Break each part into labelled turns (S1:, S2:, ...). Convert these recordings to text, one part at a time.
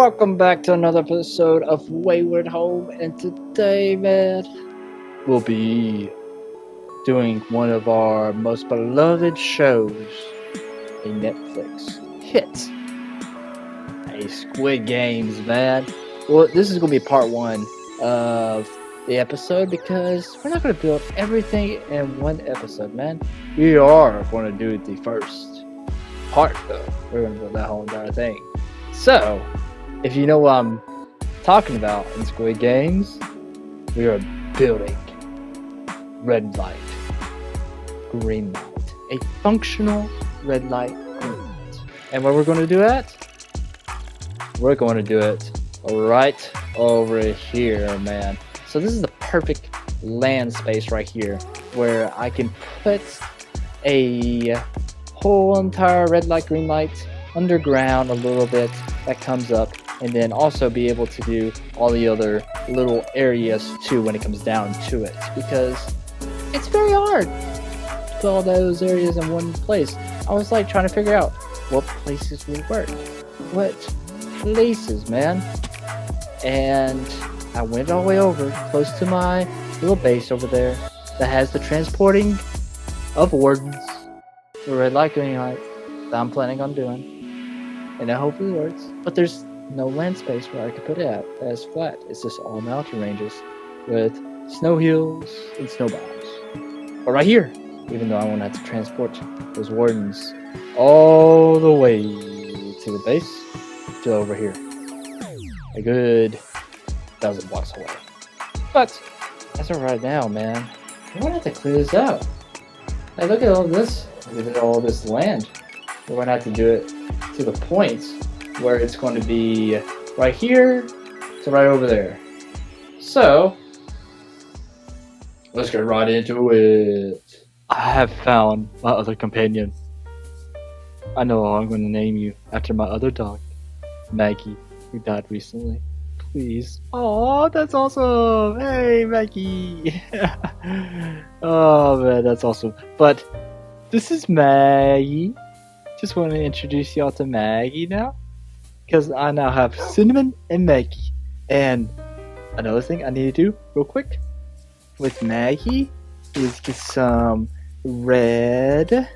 S1: Welcome back to another episode of Wayward Home, and today, man, we'll be doing one of our most beloved shows, a Netflix hit, a Squid Games, man. Well, this is going to be part one of the episode because we're not going to build everything in one episode, man. We are going to do the first part, though. We're going to build that whole entire thing. So, if you know what I'm talking about in Squid Games, we are building red light, green light. A functional red light, green light. And where we're going to do that? We're going to do it right over here, man. So this is the perfect land space right here where I can put a whole entire red light, green light underground a little bit that comes up, and then also be able to do all the other little areas too when it comes down to it, because it's very hard to put all those areas in one place. I was like trying to figure out what places would work, what places, man, and I went all the way over close to my little base over there that has the transporting of wardens, the red light, green light that I'm planning on doing, and it hopefully works. But there's no land space where I could put it at that's flat. It's just all mountain ranges with snow hills and snow bottoms. But right here, even though I won't have to transport those wardens all the way to the base, to over here, a good 1,000 blocks away. But as of right now, man, we're gonna have to clear this out. Hey, look at all this. Look at all this land. We're gonna have to do it to the point where it's going to be right here to right over there. So let's get right into it. I have found my other companion. I know I'm going to name you after my other dog, Maggie, who died recently. Please. Oh, that's awesome. Hey, Maggie. Oh man, that's awesome. But this is Maggie. Just want to introduce y'all to Maggie now, because I now have Cinnamon and Maggie. And another thing I need to do real quick with Maggie is get some red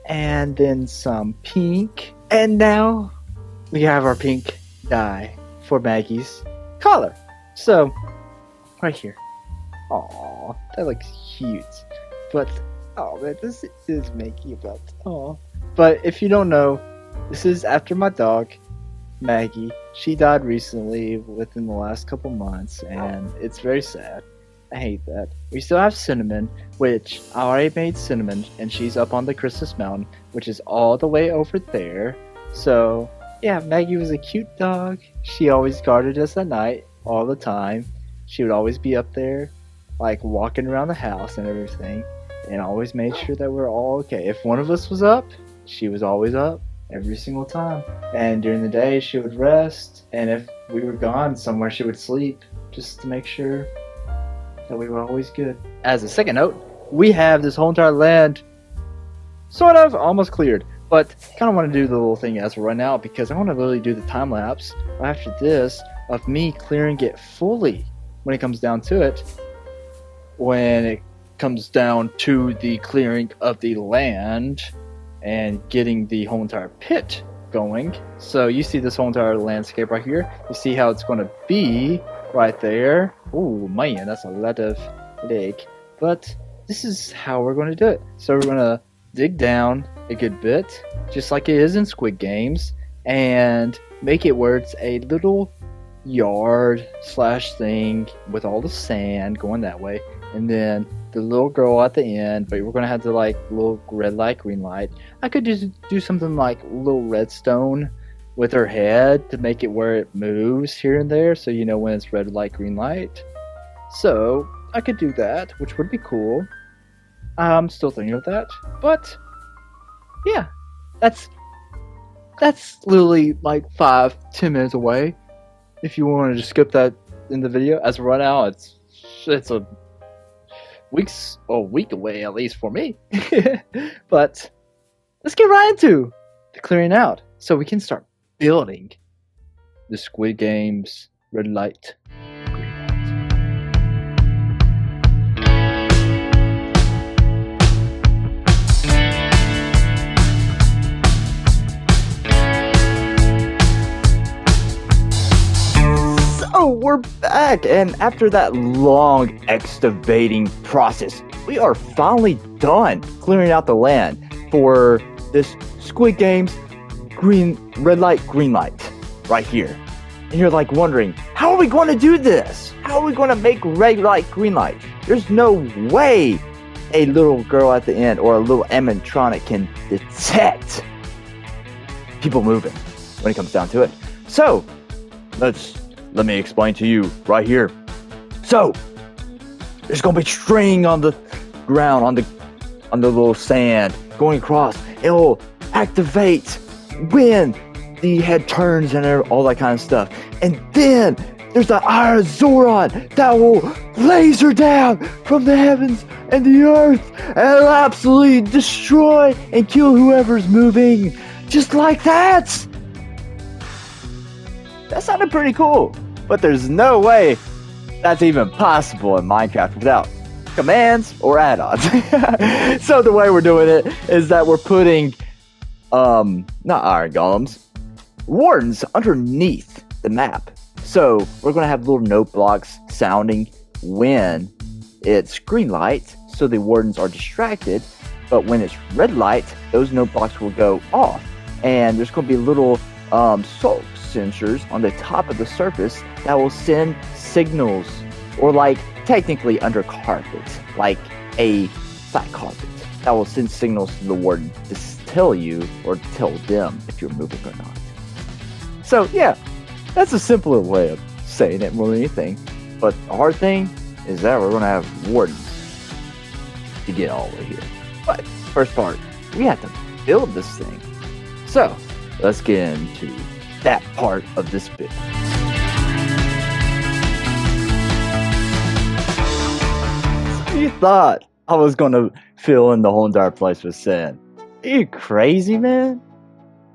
S1: and then some pink. And now we have our pink dye for Maggie's collar. So, right here. Aww, that looks cute. But, oh man, this is Maggie about. Aww. But if you don't know, this is after my dog, Maggie. She died recently within the last couple months, and it's very sad. I hate that. We still have Cinnamon, which I already made Cinnamon, and she's up on the Christmas Mountain, which is all the way over there. So, yeah, Maggie was a cute dog. She always guarded us at night, all the time. She would always be up there, like walking around the house and everything, and always made sure that we're all okay. If one of us was up, she was always up every single time. And during the day, she would rest. And if we were gone somewhere, she would sleep, just to make sure that we were always good. As a second note, we have this whole entire land sort of almost cleared. But kind of want to do the little thing as of right now, because I want to really do the time lapse after this of me clearing it fully when it comes down to it. When it comes down to the clearing of the land and getting the whole entire pit going. So you see this whole entire landscape right here. You see how it's going to be right there. Oh man, that's a lot of lake. But this is how we're going to do it. So we're going to dig down a good bit, just like it is in Squid Games, and make it where it's a little yard slash thing with all the sand going that way. And then the little girl at the end, but we're going to have the like little red light, green light. I could just do something like little redstone with her head to make it where it moves here and there, so you know when it's red light, green light. So I could do that, which would be cool. I'm still thinking of that, but yeah, that's literally like 5-10 minutes away. If you want to just skip that in the video, as of right now, it's a week away at least for me. But let's get right into the clearing out so we can start building the Squid Games red light, green light. So we're back, and after that long excavating process, we are finally done clearing out the land for this Squid Games red light, green light right here. And you're like wondering, how are we going to do this? How are we going to make red light, green light? There's no way a little girl at the end or a little animatronic can detect people moving when it comes down to it. So let me explain to you right here. So there's gonna be string on the ground, on the little sand going across. It'll activate when the head turns and all that kind of stuff. And then there's the Iron Zoron that will laser down from the heavens and the earth and it'll absolutely destroy and kill whoever's moving. Just like that. That sounded pretty cool. But there's no way that's even possible in Minecraft without commands or add-ons. So the way we're doing it is that we're putting not iron golems, wardens underneath the map. So we're gonna have little note blocks sounding when it's green light, so the wardens are distracted. But when it's red light, those note blocks will go off, and there's gonna be little salt sensors on the top of the surface that will send signals, or like technically under carpet, like a flat carpet, that will send signals to the warden to tell you or tell them if you're moving or not. So yeah, that's a simpler way of saying it more than anything. But the hard thing is that we're going to have wardens to get all the way here. But first part, we have to build this thing. So let's get into that part of this bit. So you thought I was going to fill in the whole entire place with sand. Are you crazy, man?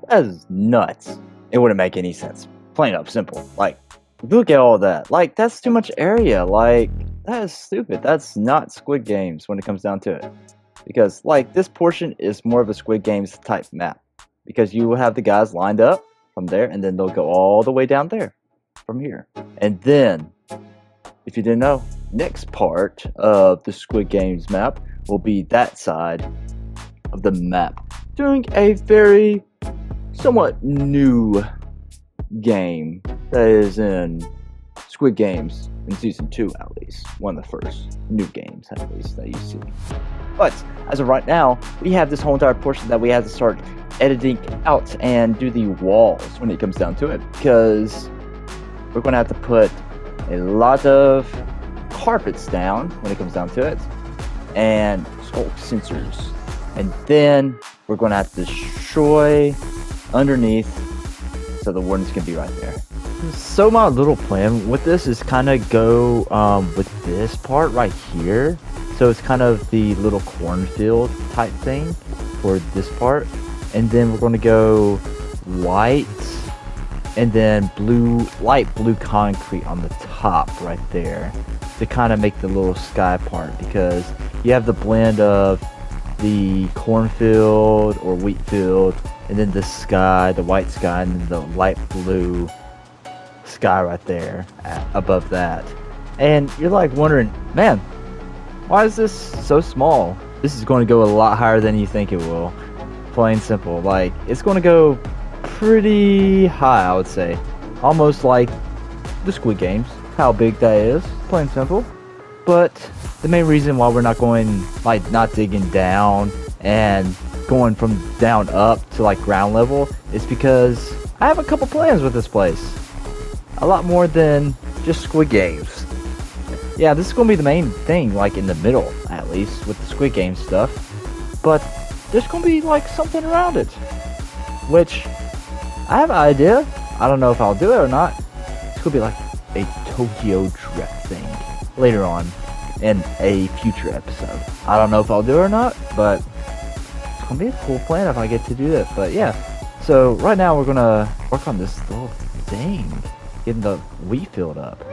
S1: That is nuts. It wouldn't make any sense. Plain up simple. Like, look at all that. Like, that's too much area. Like, that is stupid. That's not Squid Games when it comes down to it. Because, like, this portion is more of a Squid Games type map. Because you will have the guys lined up from there, and then they'll go all the way down there from here. And then, if you didn't know, next part of the Squid Games map will be that side of the map, doing a very somewhat new game that is in Squid Games in Season 2 at least. One of the first new games at least that you see. But as of right now, we have this whole entire portion that we have to start editing out and do the walls when it comes down to it, because we're going to have to put a lot of carpets down when it comes down to it, and sculpt sensors, and then we're going to have to destroy underneath so the wardens can be right there. So my little plan with this is kind of go with this part right here. So it's kind of the little cornfield type thing for this part. And then we're going to go white and then light blue concrete on the top right there to kind of make the little sky part, because you have the blend of the cornfield or wheat field and then the sky, the white sky, and then the light blue sky right there above that. And you're like wondering, man, why is this so small? This is going to go a lot higher than you think it will. Plain simple. Like, it's going to go pretty high, I would say. Almost like the Squid Games, how big that is. Plain simple. But the main reason why we're not going, like, not digging down and going from down up to like ground level is because I have a couple plans with this place. A lot more than just Squid Games. Yeah, this is going to be the main thing, like in the middle at least, with the Squid Games stuff. But there's going to be like something around it, which I have an idea. I don't know if I'll do it or not. It's going to be like a Tokyo Drift thing later on in a future episode. I don't know if I'll do it or not, but it's going to be a cool plan if I get to do that. But yeah, so right now we're going to work on this little
S2: thing. Getting the wheat filled up.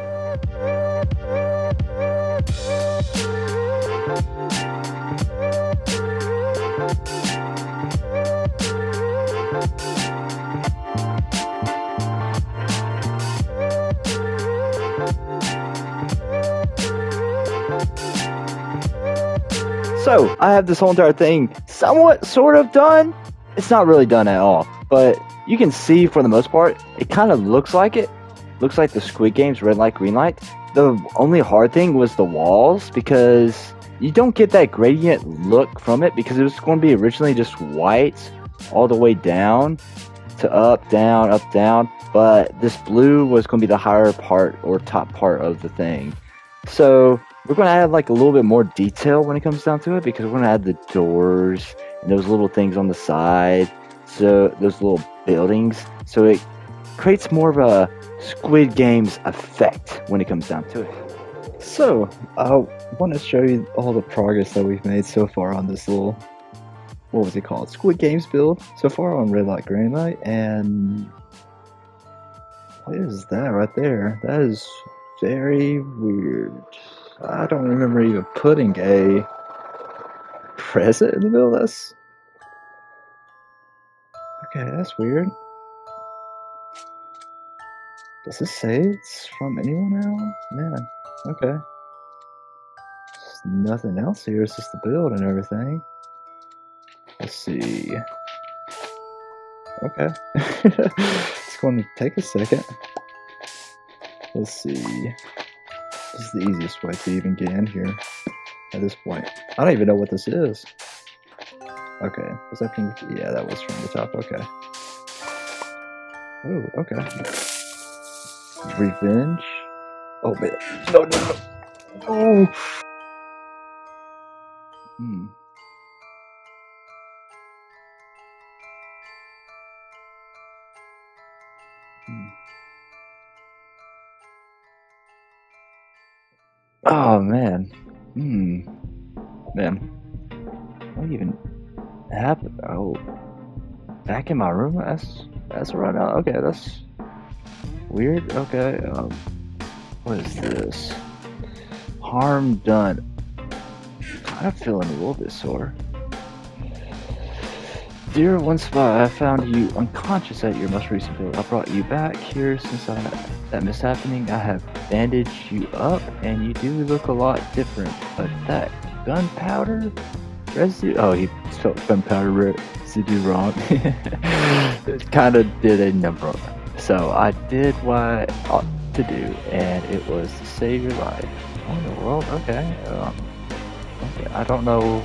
S2: So, I have this whole entire thing somewhat sort of done. It's not really done at all, but you can see for the most part, it kind of looks like it. Looks like the Squid Game's red light, green light. The only hard thing was the walls, because you don't get that gradient look from it, because it was going to be originally just white all the way down to up, down, but this blue was going to be the higher part or top part of the thing. So we're going to add like a little bit more detail when it comes down to it, because we're going to add the doors and those little things on the side, so those little buildings, so it creates more of a Squid Games effect when it comes down to it.
S3: So, I want to show you all the progress that we've made so far on this little, what was it called? Squid Games build. So far on red light, green light, and what is that right there? That is very weird. I don't remember even putting a present in the middle of this. Okay, that's weird. Does this say it's from anyone now? Man, okay. There's nothing else here, it's just the build and everything. Let's see. Okay. It's going to take a second. Let's see. This is the easiest way to even get in here at this point. I don't even know what this is. Okay. Was that from... Yeah, that was from the top. Okay. Oh, okay. Revenge. Oh, man. No. Oh! Oh, man. Man. What even happened? Oh. Back in my room? That's right now. Okay, that's weird. Okay, what is this? Harm done. I'm feeling a little bit sore. Dear One Spot, I found you unconscious at your most recent build. I brought you back here since that mishappening. I have bandaged you up, and you do look a lot different. But that gunpowder residue... Oh, he spelled gunpowder residue wrong. It kind of did a number. So I did what I ought to do, and it was to save your life. Oh, in the world? Okay. Okay. I don't know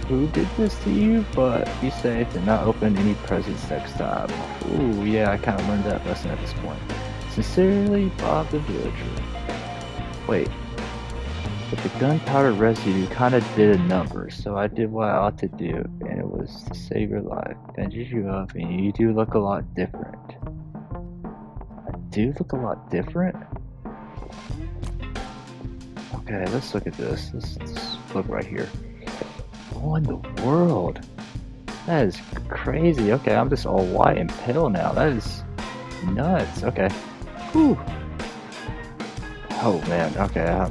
S3: who did this to you, but be safe and not open any presents next time. Ooh, yeah, I kind of learned that lesson at this point. Sincerely, Bob the Villager. Wait. But the gunpowder residue kind of did a number, so I did what I ought to do, and it was to save your life. Bandage you up, and you do look a lot different. I do look a lot different? Okay, let's look at this. Let's look right here. What in the world? That is crazy. Okay, I'm just all white and pale now. That is nuts. Okay. Whew. Oh man, okay.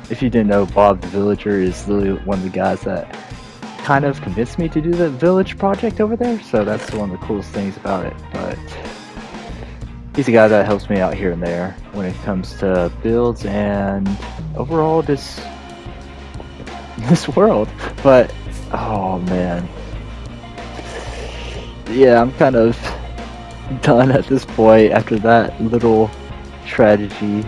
S3: If you didn't know, Bob the Villager is literally one of the guys that kind of convinced me to do the village project over there, so that's one of the coolest things about it. But he's a guy that helps me out here and there when it comes to builds and overall this world. But oh man, yeah, I'm kind of done at this point after that little tragedy.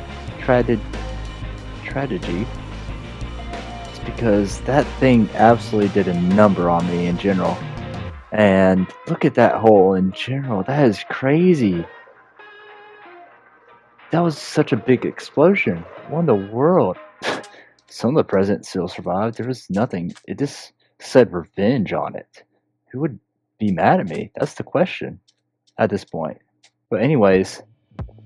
S3: Just because that thing absolutely did a number on me in general. And look at that hole in general. That is crazy. That was such a big explosion. What in the world? Some of the presents still survived. There was nothing. It just said revenge on it. Who would be mad at me? That's the question at this point. But anyways,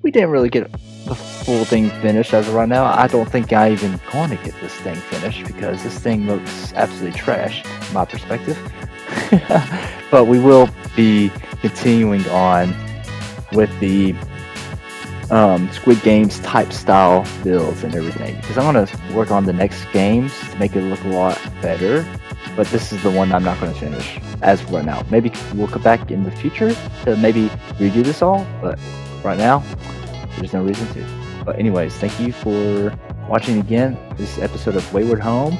S3: we didn't really get the full thing finished as of right now. I don't think I even going to get this thing finished because this thing looks absolutely trash from my perspective. But we will be continuing on with the
S2: Squid Games type style builds and everything. Because I'm gonna work on the next games to make it look a lot better. But this is the one I'm not gonna finish as of right now. Maybe we'll come back in the future to maybe redo this all. But right now, there's no reason to. But anyways, thank you for watching again this episode of Wayward Home,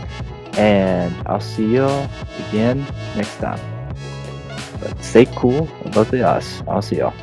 S2: and I'll see y'all again next time. But stay cool, both of us. I'll see y'all.